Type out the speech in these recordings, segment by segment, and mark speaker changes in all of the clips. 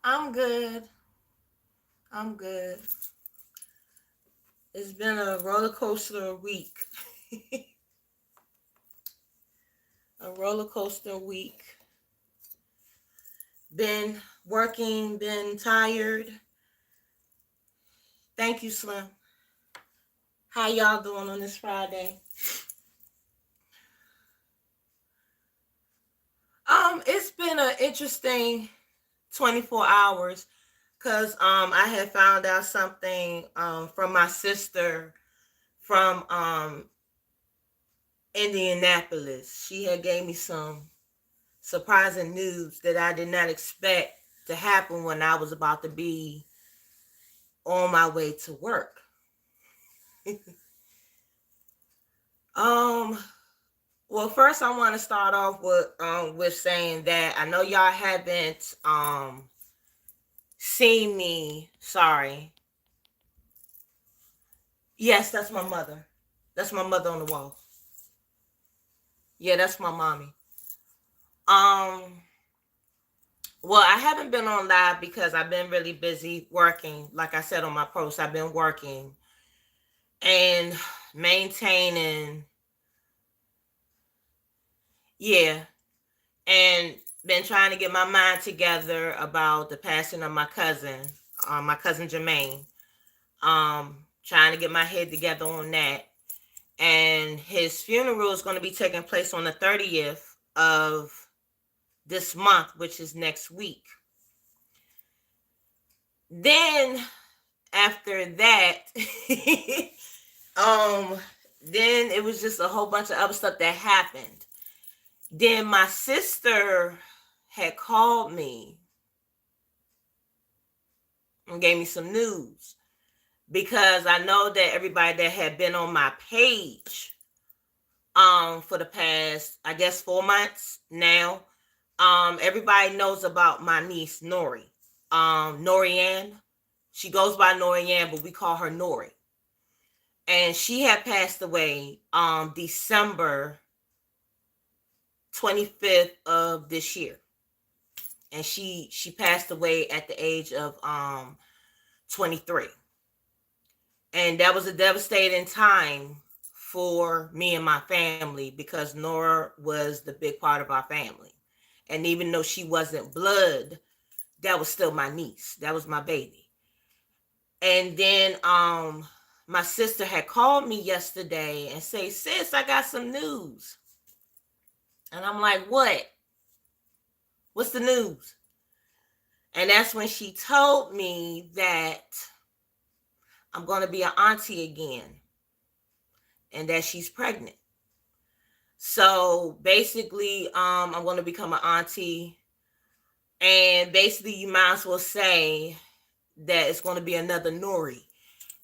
Speaker 1: I'm good. I'm good. It's been a roller coaster week. A roller coaster week. Been working, been tired. Thank you, Slim. How y'all doing on this Friday? It's been an interesting 24 hours because I had found out something from my sister from Indianapolis. She had gave me some surprising news that I did not expect to happen when I was about to be on my way to work. um, well, first I want to start off with saying that I know y'all haven't seen me. Sorry. Yes, that's my mother. That's my mother on the wall. Yeah, that's my mommy. Um, well, I haven't been on live because I've been really busy working. Like I said on my post, I've been working and maintaining. Yeah, and been trying to get my mind together about the passing of my cousin Jermaine. Trying to get my head together on that. And his funeral is going to be taking place on the 30th of this month, which is next week. Then after that, um, then it was just a whole bunch of other stuff that happened. Then my sister had called me and gave me some news because I know that everybody that had been on my page for the past, I guess, 4 months now, everybody knows about my niece Nori. Norianne. She goes by Norianne, but we call her Nori. And she had passed away December 25th of this year. And she passed away at the age of 23. And that was a devastating time for me and my family because Nora was the big part of our family. And even though she wasn't blood, that was still my niece. That was my baby. And then my sister had called me yesterday and say, "Sis, I got some news." And I'm like, "What? What's the news?" And that's when she told me that I'm going to be an auntie again and that she's pregnant. So basically, I'm going to become an auntie. And basically, you might as well say that it's going to be another Nori.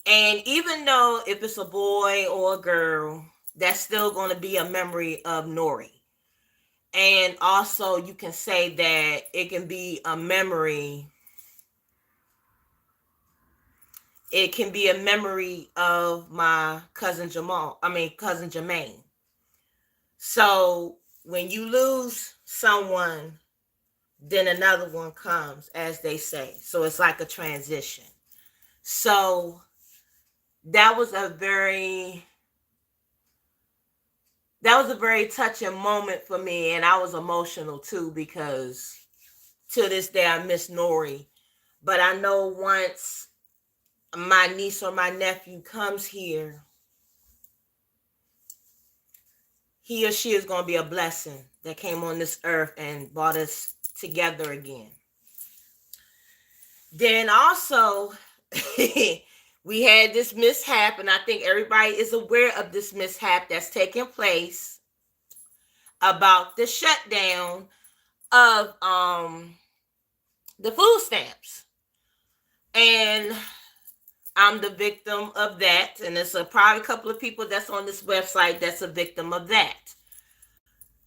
Speaker 1: And even though if it's a boy or a girl, that's still going to be a memory of Nori. And also, you can say that it can be a memory. It can be a memory of my cousin Jamal. I mean, cousin Jermaine. So when you lose someone, then another one comes, as they say. So it's like a transition. So that was a very touching moment for me, and I was emotional too because to this day I miss Nori. But I know once my niece or my nephew comes here, he or she is going to be a blessing that came on this earth and brought us together again. Then also, we had this mishap, and I think everybody is aware of this mishap that's taking place about the shutdown of the food stamps. And I'm the victim of that, and there's probably a couple of people that's on this website that's a victim of that.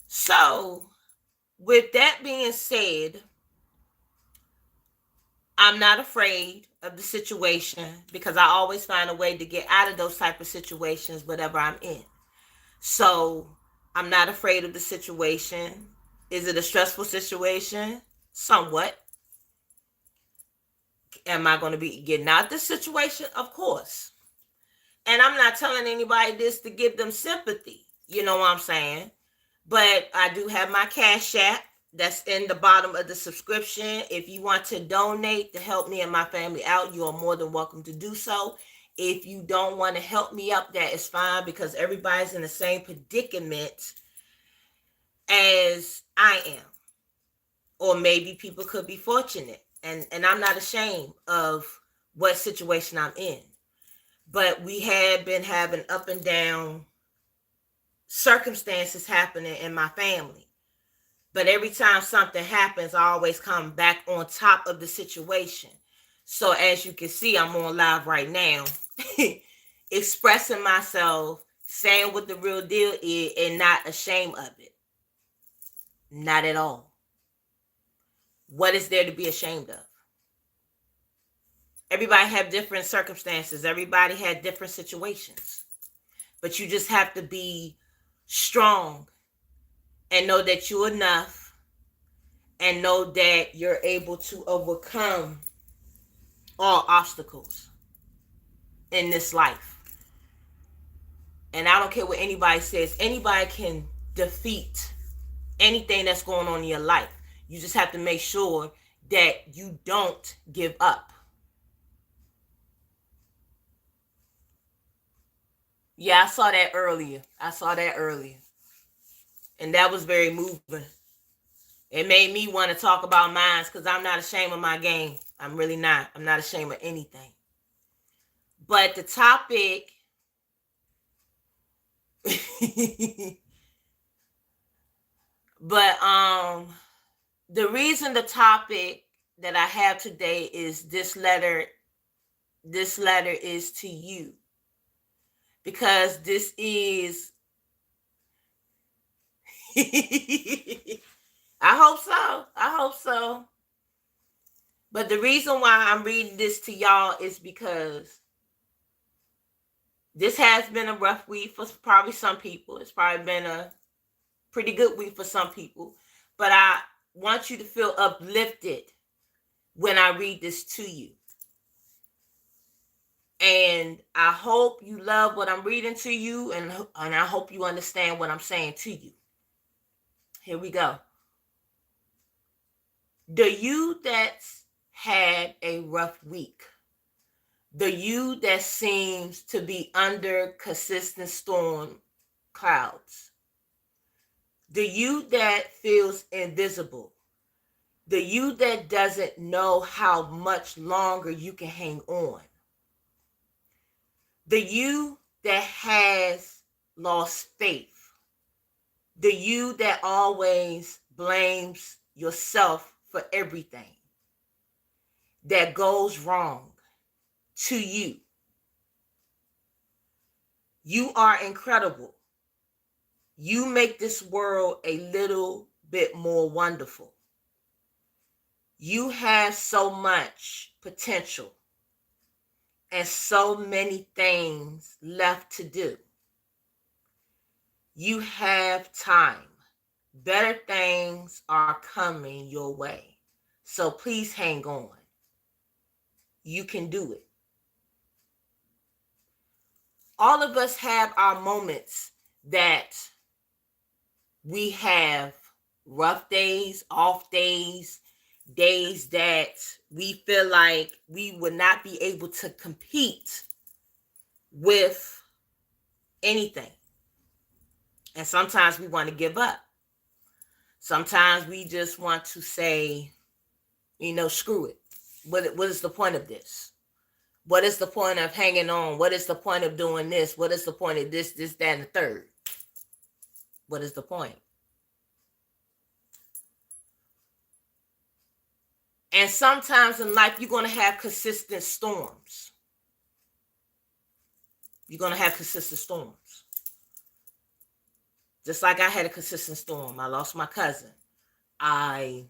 Speaker 1: So, with that being said, I'm not afraid of the situation because I always find a way to get out of those type of situations, whatever I'm in. So, I'm not afraid of the situation. Is it a stressful situation? Somewhat. Am I going to be getting out this situation? Of course. And I'm not telling anybody this to give them sympathy. You know what I'm saying? But I do have my Cash App that's in the bottom of the subscription. If you want to donate to help me and my family out, you are more than welcome to do so. If you don't want to help me up, that is fine, because everybody's in the same predicament as I am. Or maybe people could be fortunate. And I'm not ashamed of what situation I'm in. But we have been having up and down circumstances happening in my family. But every time something happens, I always come back on top of the situation. So as you can see, I'm on live right now, expressing myself, saying what the real deal is, and not ashamed of it. Not at all. What is there to be ashamed of? Everybody have different circumstances. Everybody had different situations. But you just have to be strong and know that you're enough, and know that you're able to overcome all obstacles in this life. And I don't care what anybody says. Anybody can defeat anything that's going on in your life. You just have to make sure that you don't give up. Yeah, I saw that earlier. And that was very moving. It made me want to talk about mine, because I'm not ashamed of my game. I'm really not. I'm not ashamed of anything. But the topic the reason the topic that I have today is this letter is to you, because this is I hope so. But the reason why I'm reading this to y'all is because this has been a rough week for probably some people. It's probably been a pretty good week for some people. But I want you to feel uplifted when I read this to you. And I hope you love what I'm reading to you, and I hope you understand what I'm saying to you. Here we go. The you that's had a rough week, the you that seems to be under consistent storm clouds, the you that feels invisible, the you that doesn't know how much longer you can hang on, the you that has lost faith, the you that always blames yourself for everything that goes wrong to you. You are incredible. You make this world a little bit more wonderful. You have so much potential and so many things left to do. You have time. Better things are coming your way. So please hang on. You can do it. All of us have our moments that we have rough days, off days, days that we feel like we would not be able to compete with anything. And sometimes we want to give up. Sometimes we just want to say, screw it. What is the point of this? What is the point of hanging on? What is the point of doing this? What is the point of this, that, and the third? What is the point? And sometimes in life, you're going to have consistent storms. You're going to have consistent storms. Just like I had a consistent storm. I lost my cousin. Part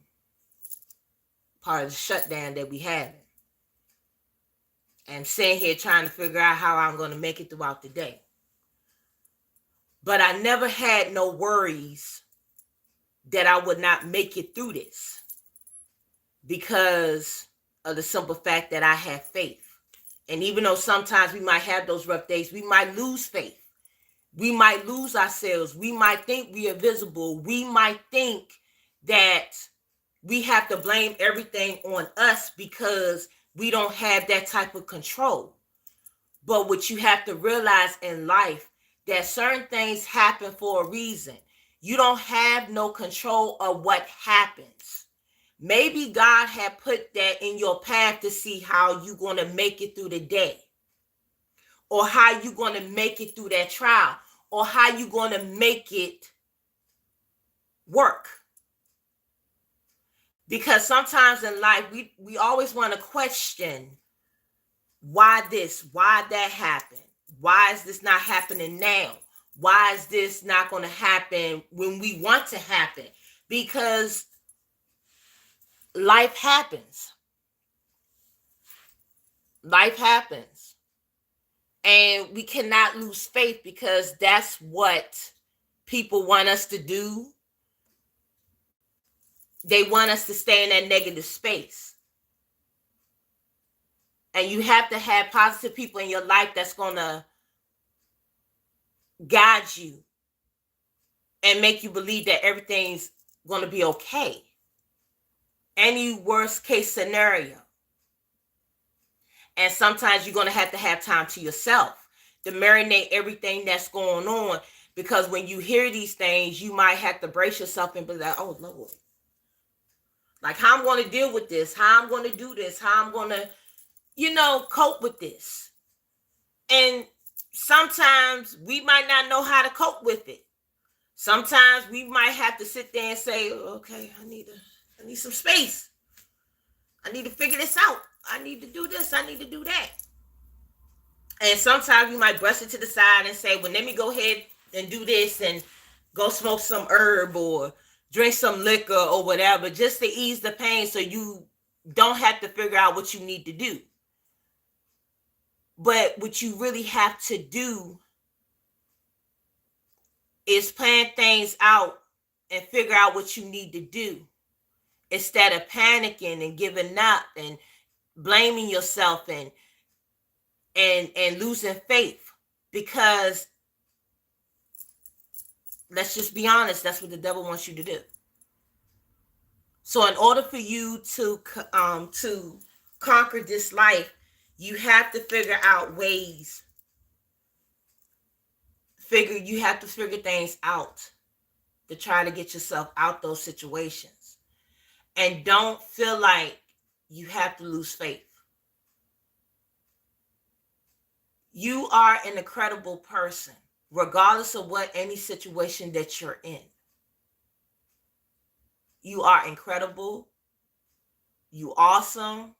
Speaker 1: of the shutdown that we had. And sitting here trying to figure out how I'm going to make it throughout the day. But I never had no worries that I would not make it through this. Because of the simple fact that I have faith. And even though sometimes we might have those rough days, we might lose faith. We might lose ourselves. We might think we are visible. We might think that we have to blame everything on us because we don't have that type of control. But what you have to realize in life, that certain things happen for a reason. You don't have no control of what happens. Maybe God had put that in your path to see how you're going to make it through the day, or how you're going to make it through that trial, or how you're going to make it work. Because sometimes in life, we always want to question, why this, why that happened? Why is this not happening now? Why is this not going to happen when we want to happen? Because life happens. Life happens. And we cannot lose faith, because that's what people want us to do. They want us to stay in that negative space. And you have to have positive people in your life that's going to guide you and make you believe that everything's going to be okay. Any worst case scenario. And sometimes you're going to have time to yourself to marinate everything that's going on. Because when you hear these things, you might have to brace yourself and be like, oh, Lord. Like, how I'm going to deal with this, how I'm going to do this, how I'm going to, cope with this. And sometimes we might not know how to cope with it. Sometimes we might have to sit there and say, okay, I need some space. I need to figure this out. I need to do this. I need to do that. And sometimes you might brush it to the side and say, well, let me go ahead and do this and go smoke some herb or drink some liquor or whatever, just to ease the pain so you don't have to figure out what you need to do. But what you really have to do is plan things out and figure out what you need to do, instead of panicking and giving up and blaming yourself and losing faith. Because let's just be honest, that's what the devil wants you to do. So in order for you to conquer this life, you have to figure out ways. You have to figure things out to try to get yourself out those situations. And don't feel like you have to lose faith. You are an incredible person, regardless of what any situation that you're in. You are incredible. You awesome.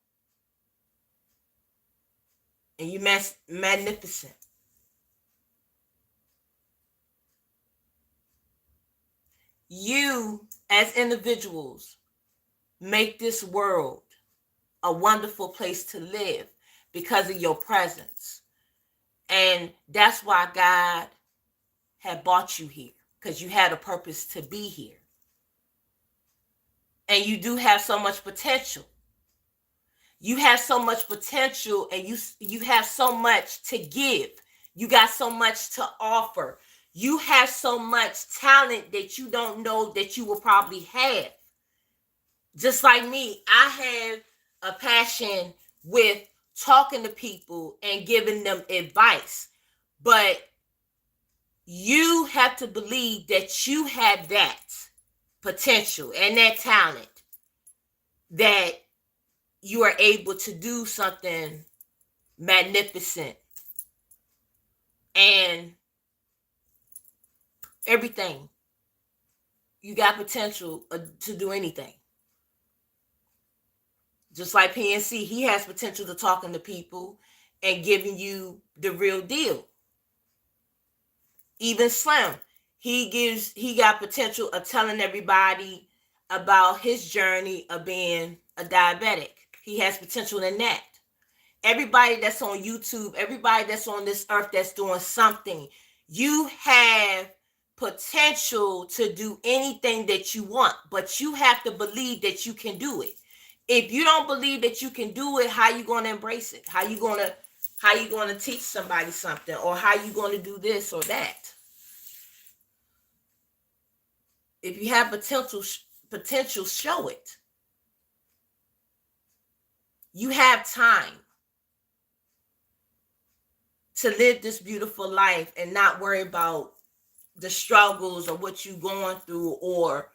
Speaker 1: And you magnificent. You, as individuals, make this world a wonderful place to live because of your presence. And that's why God had brought you here, because you had a purpose to be here. And you do have so much potential. You have so much potential, and you have so much to give. You got so much to offer. You have so much talent that you don't know that you will probably have. Just like me, I have a passion with talking to people and giving them advice. But you have to believe that you have that potential and that talent, that you are able to do something magnificent and everything. You got potential to do anything. Just like PNC, he has potential to talking to people and giving you the real deal. Even Slim, he got potential of telling everybody about his journey of being a diabetic. He has potential in that. Everybody that's on YouTube, everybody that's on this earth that's doing something, you have potential to do anything that you want, but you have to believe that you can do it. If you don't believe that you can do it, how you going to embrace it? How you going to teach somebody something, or how you going to do this or that? If you have potential, show it. You have time to live this beautiful life and not worry about the struggles or what you're going through or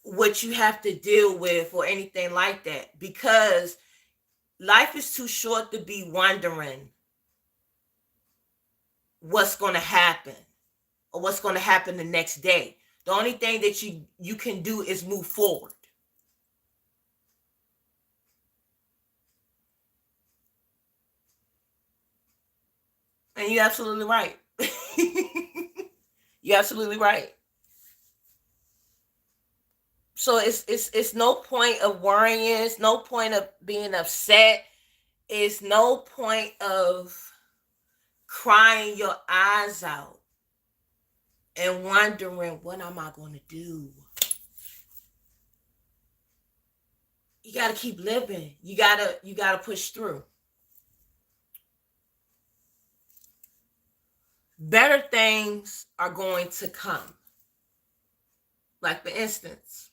Speaker 1: what you have to deal with or anything like that, because life is too short to be wondering what's going to happen or what's going to happen the next day. The only thing that you can do is move forward. And you're absolutely right. You're absolutely right. So it's no point of worrying. It's no point of being upset. It's no point of crying your eyes out and wondering, what am I going to do? You got to keep living. You got to push through. Better things are going to come. Like, for instance,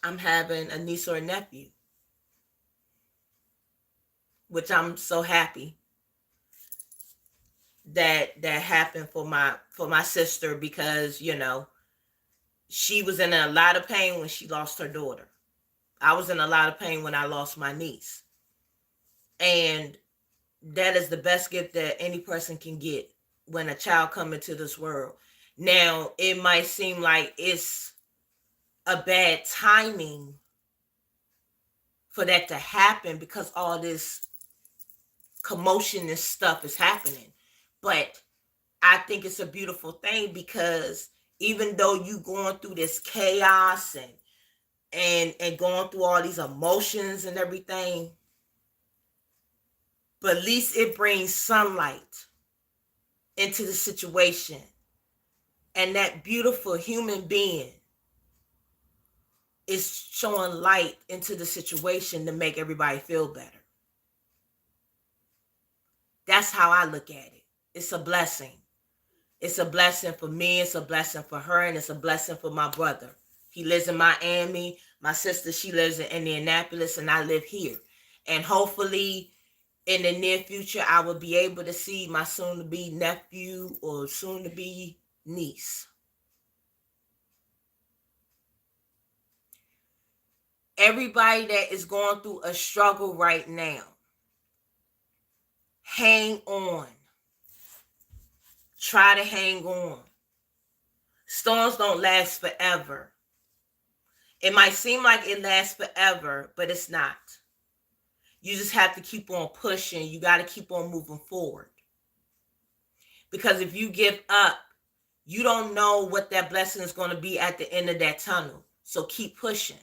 Speaker 1: I'm having a niece or a nephew, which I'm so happy that happened for my sister, because, you know, she was in a lot of pain when she lost her daughter. I was in a lot of pain when I lost my niece. And that is the best gift that any person can get when a child comes into this world. Now, it might seem like it's a bad timing for that to happen because all this commotion and stuff is happening. But I think it's a beautiful thing, because even though you going through this chaos and going through all these emotions and everything, but at least it brings sunlight into the situation. And that beautiful human being is showing light into the situation to make everybody feel better. That's how I look at it. It's a blessing. It's a blessing for me. It's a blessing for her. And it's a blessing for my brother. He lives in Miami. My sister, she lives in Indianapolis, and I live here. And hopefully in the near future, I will be able to see my soon-to-be nephew or soon-to-be niece. Everybody that is going through a struggle right now, hang on. Try to hang on. Storms don't last forever. It might seem like it lasts forever, but it's not. You just have to keep on pushing. You got to keep on moving forward. Because if you give up, you don't know what that blessing is going to be at the end of that tunnel. So keep pushing.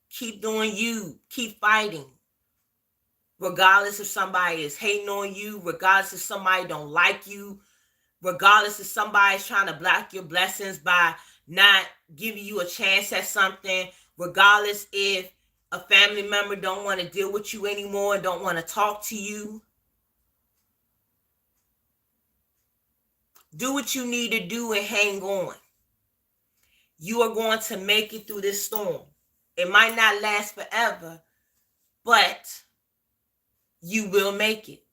Speaker 1: Keep doing you. Keep fighting. Regardless if somebody is hating on you, regardless if somebody don't like you, regardless if somebody's trying to block your blessings by not giving you a chance at something, regardless if a family member don't want to deal with you anymore and don't want to talk to you. Do what you need to do and hang on. You are going to make it through this storm. It might not last forever, but you will make it.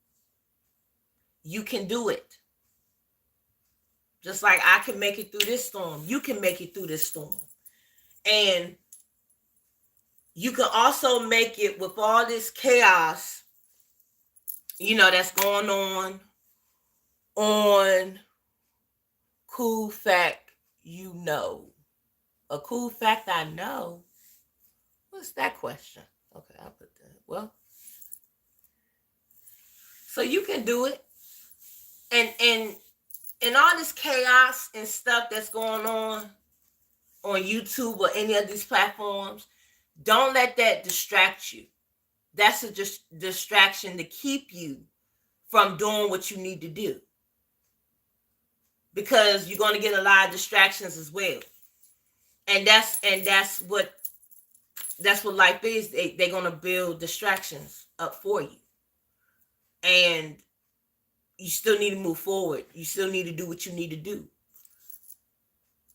Speaker 1: You can do it. Just like I can make it through this storm, you can make it through this storm. And you can also make it with all this chaos, that's going on Cool Fact, A cool fact I know? What's that question? Okay, I'll put that. Well, so you can do it. And all this chaos and stuff that's going on YouTube or any of these platforms, don't let that distract you. That's a distraction to keep you from doing what you need to do. Because you're going to get a lot of distractions as well. And that's what life is. They're gonna build distractions up for you, and you still need to move forward. You still need to do what you need to do,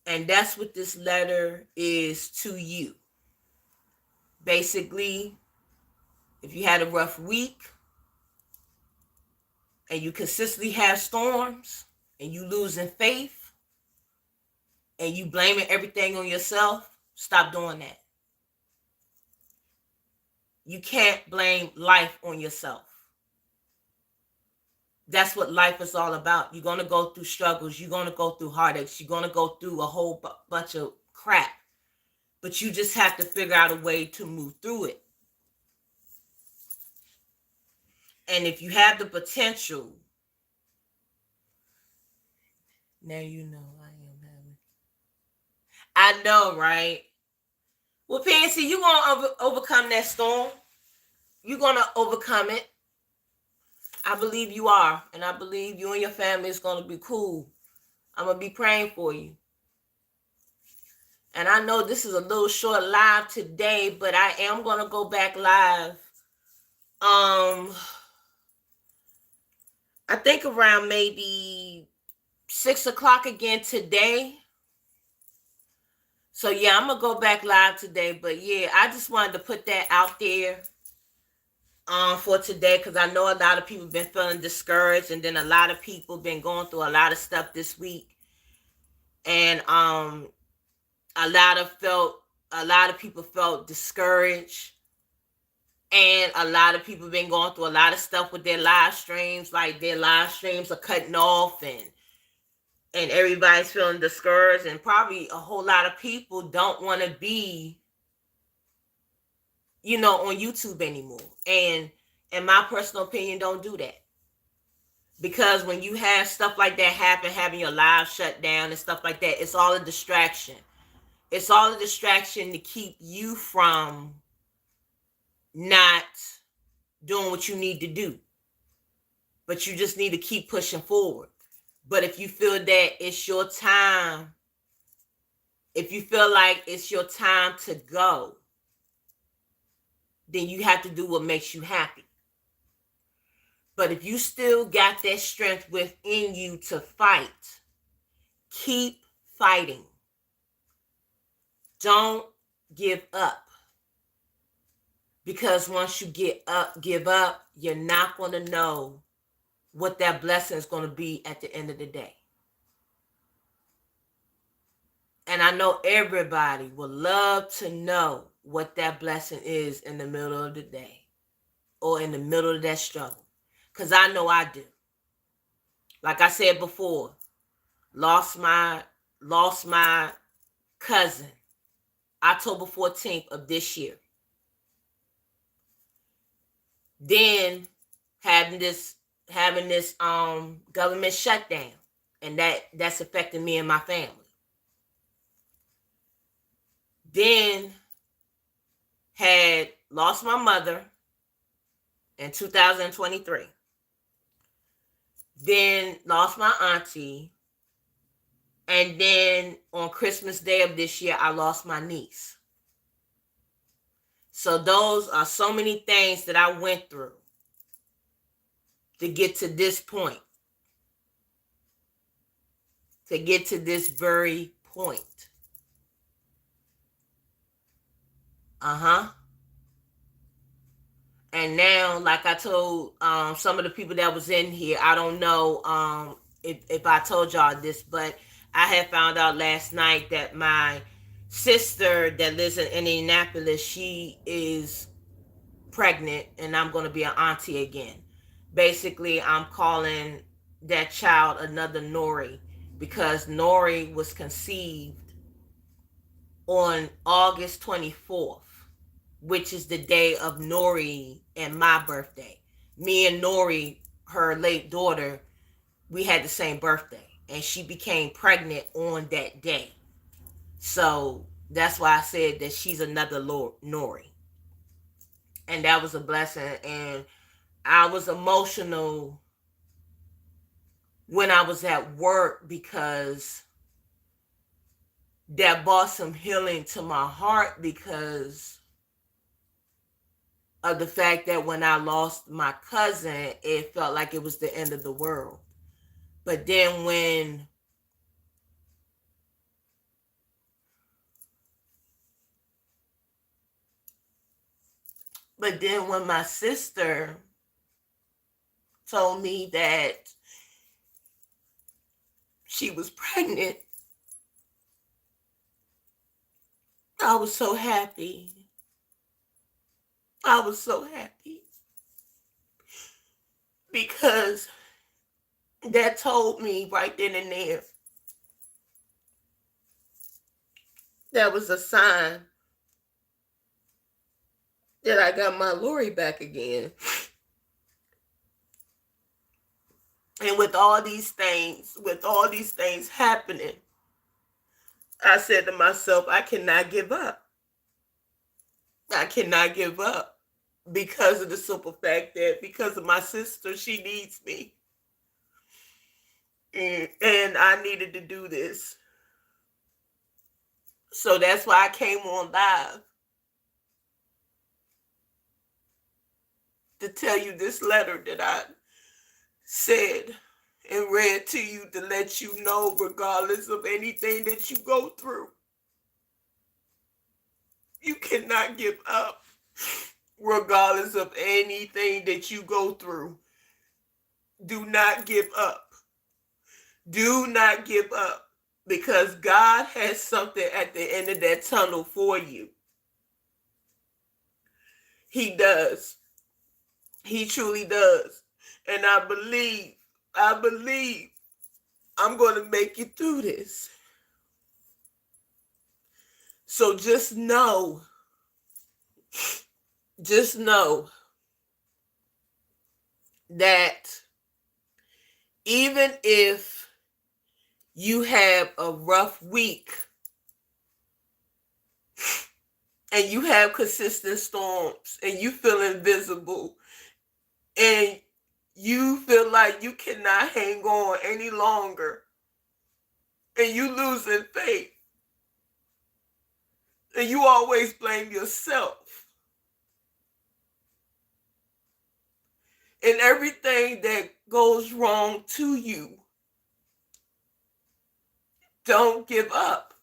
Speaker 1: and that's what this letter is to you. Basically, if you had a rough week and you consistently have storms and you losing faith and you blaming everything on yourself, stop doing that. You can't blame life on yourself. That's what life is all about. You're going to go through struggles. You're going to go through heartaches. You're going to go through a whole bunch of crap. But you just have to figure out a way to move through it. And if you have the potential, now you know I am having. I know, right? Well, Pansy, you're going to overcome that storm. You're going to overcome it. I believe you are. And I believe you and your family is going to be cool. I'm going to be praying for you. And I know this is a little short live today, but I am going to go back live. I think around maybe 6 o'clock again today. So yeah, I'm going to go back live today. But yeah, I just wanted to put that out there for today, because I know a lot of people have been feeling discouraged, and then a lot of people been going through a lot of stuff this week. And a lot of people felt discouraged, and a lot of people been going through a lot of stuff with their live streams. Like their live streams are cutting off, and everybody's feeling discouraged, and probably a whole lot of people don't want to be, on YouTube anymore. And in my personal opinion, don't do that. Because when you have stuff like that happen, having your live shut down and stuff like that, it's all a distraction. It's all a distraction to keep you from not doing what you need to do. But you just need to keep pushing forward. But if you feel that it's your time, if you feel like it's your time to go, then you have to do what makes you happy. But if you still got that strength within you to fight, keep fighting. Don't give up. Because once you give up, you're not going to know what that blessing is going to be at the end of the day. And I know everybody would love to know what that blessing is in the middle of the day or in the middle of that struggle. Because I know I do. Like I said before, lost my cousin October 14th of this year. Then having this government shutdown, and that's affecting me and my family. Then had lost my mother in 2023. Then lost my auntie. And then on Christmas Day of this year, I lost my niece. So those are so many things that I went through to get to this point. To get to this very point. And now, like I told some of the people that was in here, I don't know if I told y'all this, but I had found out last night that my sister that lives in Indianapolis, she is pregnant, and I'm going to be an auntie again. Basically, I'm calling that child another Nori, because Nori was conceived on August 24th, which is the day of Nori and my birthday. Me and Nori, her late daughter, we had the same birthday, and she became pregnant on that day. So that's why I said that she's another Nori. And that was a blessing. And I was emotional when I was at work, because that brought some healing to my heart because of the fact that when I lost my cousin, it felt like it was the end of the world. But then when my sister told me that she was pregnant, I was so happy. I was so happy because that told me right then and there that was a sign that I got my Lori back again. And with all these things happening, I said to myself, I cannot give up. I cannot give up because of the simple fact that because of my sister, she needs me. And I needed to do this. So that's why I came on live to tell you this letter that I said and read to you to let you know, regardless of anything that you go through, you cannot give up. Regardless of anything that you go through, do not give up. Do not give up, because God has something at the end of that tunnel for you. He does. He truly does. And I believe I'm going to make you through this. So just know that even if you have a rough week and you have consistent storms and you feel invisible and you feel like you cannot hang on any longer and you losing faith and you always blame yourself and everything that goes wrong to you, don't give up.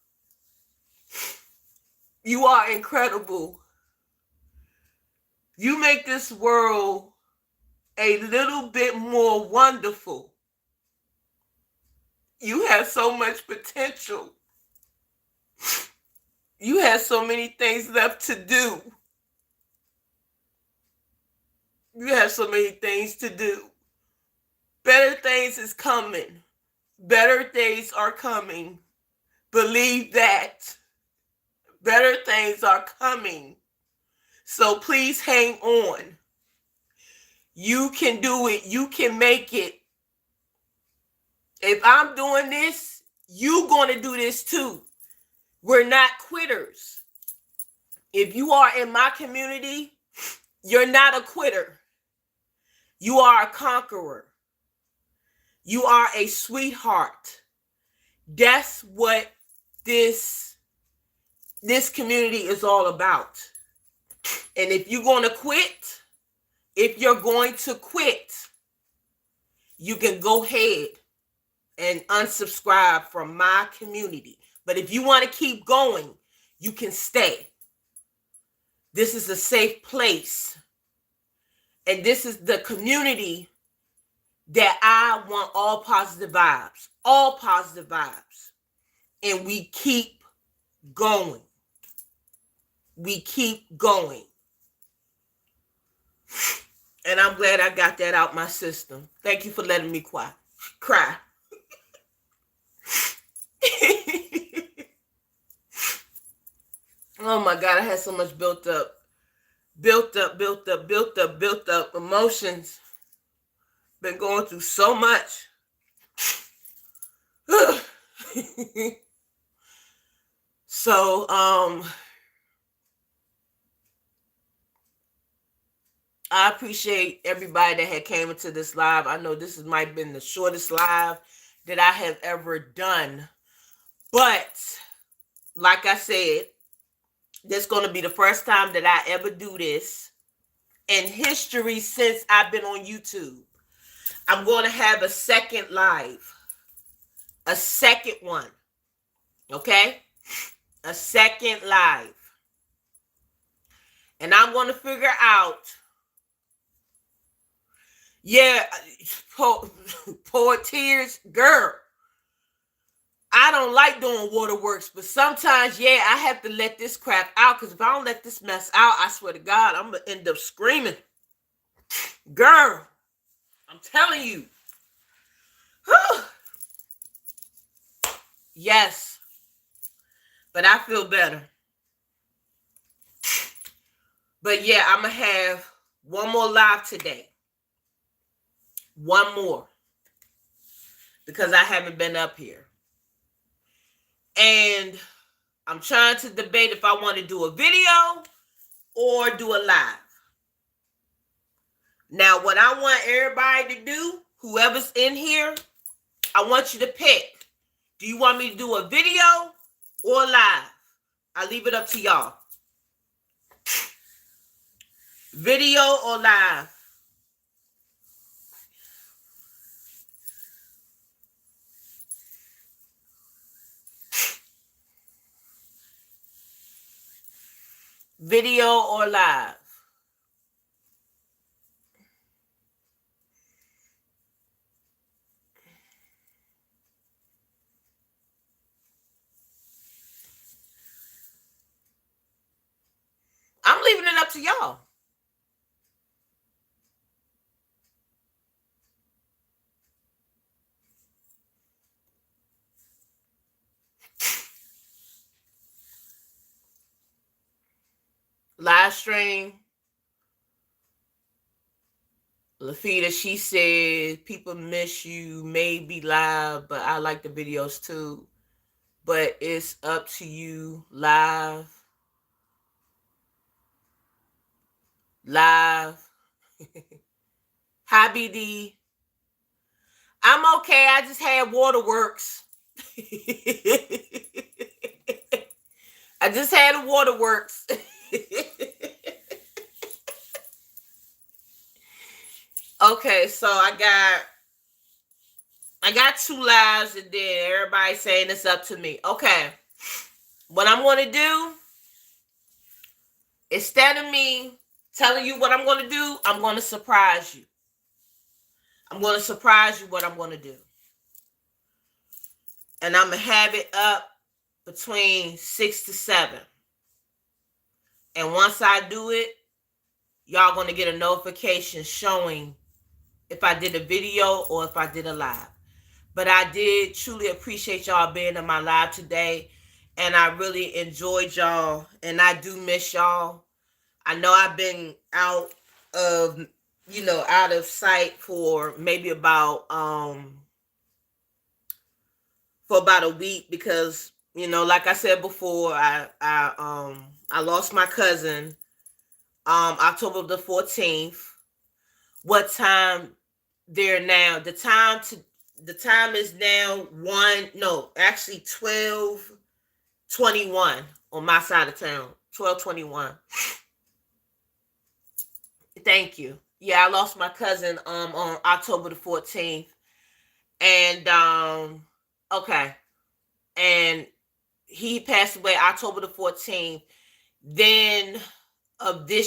Speaker 1: You are incredible. You make this world a little bit more wonderful. You have so much potential. You have so many things left to do. You have so many things to do. Better things is coming. Better days are coming. Believe that. Better things are coming. So please hang on. You can do it. You can make it. If I'm doing this, you're going to do this too. We're not quitters. If you are in my community, you're not a quitter. You are a conqueror. You are a sweetheart. That's what this community is all about. And if you're going to quit, you can go ahead and unsubscribe from my community. But if you want to keep going, you can stay. This is a safe place. And this is the community that I want all positive vibes. All positive vibes. And we keep going. We keep going. And I'm glad I got that out my system. Thank you for letting me cry. Oh my God, I had so much built up emotions. Been going through so much. So, I appreciate everybody that had came into this live. I know this might have been the shortest live that I have ever done, but like I said, this is going to be the first time that I ever do this in history since I've been on YouTube. I'm going to have a second live, a second one, okay? A second live. And I'm going to figure out, yeah, pour tears, girl. I don't like doing waterworks, but sometimes, yeah, I have to let this crap out, because if I don't let this mess out, I swear to God, I'm going to end up screaming. Girl, I'm telling you. Yes, but I feel better. But yeah, I'm going to have one more live today. One more. Because I haven't been up here. And I'm trying to debate if I want to do a video or do a live. Now, what I want everybody to do, whoever's in here, I want you to pick. Do you want me to do a video or live? I leave it up to y'all. Video or live? Video or live? I'm leaving it up to y'all. Live stream. Lafita, she said, people miss you, maybe live, but I like the videos too. But it's up to you, live. Live. Hi, BD. I'm okay. I just had waterworks. I just had a waterworks. Okay, so I got 2 lives, and then everybody saying it's up to me. Okay. What I'm going to do, instead of me telling you what I'm going to do, I'm going to surprise you. I'm going to surprise you what I'm going to do. And I'm going to have it up between 6 to 7. And once I do it, y'all going to get a notification showing if I did a video or if I did a live. But I did truly appreciate y'all being in my live today. And I really enjoyed y'all. And I do miss y'all. I know I've been out of, out of sight for maybe about a week, because, like I said before, I lost my cousin October the 14th. What time there now? The time is now 12:21 on my side of town. 12:21. Thank you. Yeah, I lost my cousin on October the 14th. And okay. And he passed away October the 14th. Then of this